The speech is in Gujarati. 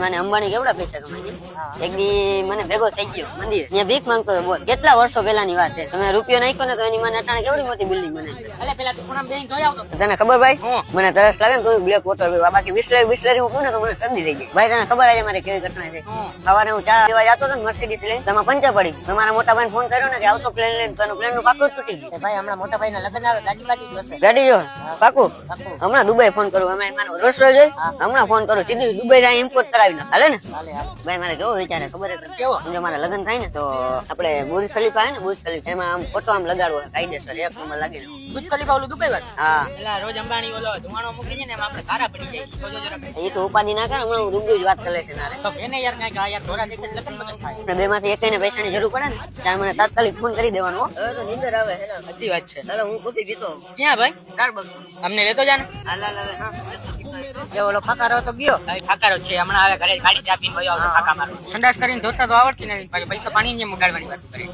માને અંબાણી કેવડા પૈસા કમાય છે. એક દી મને ભેગો થઈ ગયો મંદિર ત્યાં ભીખ માંગતો હતો. બોલ કેટલા વર્ષો પહેલાની વાત છે. તમે રૂપિયો નાખ્યો ને તો એની માને અટાણે કેવડી મોટી બિલ્ડિંગ બને. એટલે પેલા તું ખૂણામાં બેહીને જોઈ આવતો. તને ખબર ભાઈ મને તરસ લાગે ને તો બ્લેક વોટર પીવા. બાકી બિસ્લરી હું કહું ને તો મને શરદી થઈ ગઈ. ભાઈ તને ખબર આજે મારે કેવી ઘટના છે. સવારે હું ચા પીવા જતો હતો ને મર્સિડીઝ લઈને તેમાં પંચર પડી. તમારા મોટા ભાઈને ફોન કર્યો ને કે આવતો પ્લેન લઈને તો પ્લેન નું પાકું જ તૂટી ગયું. ભાઈ હમણાં મોટા ભાઈ ના લગ્ન આવે ગાડી બાડી જોશે. ગાડી જો પાકું હમણાં દુબઈ ફોન કરું. અમે રોજ રોજ હમણાં ફોન કરું સીધી દુબઈ જાય ઇમ્પોર્ટ કરાવી ના હાલે ને. ભાઈ મારે કેવો વિચાર ખબર કેવો? જો મારા લગ્ન થાય ને તો આપણે બુર્જ ખલીફા હે ને બુર્જ ખલીફા એમાં આમ ફોટો આમ લગાડવો કાયદેસર એક નંબર લાગે. બુર્જ ખલીફા ઓલું દુબઈ વાળું? હા પેલા રોજ અંબાણી ઓલો ધુમાડો મૂકી છે ને એમાં આપણે કારા પડી જાય. જોજો જરા. એ તો ઉપાધિ ના કરે હમણાં હું રૂબરૂ જ વાત કરે છે નારે. તો એને યાર કાંઈક આ યાર ધોરા દેખે લગ્ન બગન થાય. બે માંથી એક પૈસાની જરૂર પડે ને ત્યારે મને તાત્કાલિક ફોન કરી દેવાનો. હવે તો નીંદર આવે. સાચી વાત છે. ચાલો હું કોફી પીતો. ક્યાં ભાઈ? સ્ટારબક્સ. અમને લેતો જા ને. હાલ હા એ ઓલો ફાકારો તો ગયો. ફાકારો છે હમણાં આવે ઘરે ગાડી ચા પીને ભાઈ આવશે ફાકા મારો. સંડાસ કરીને ધોતા તો આવડતી નથી. પૈસા પાણી ને ઉડાડવાની વાત કરે.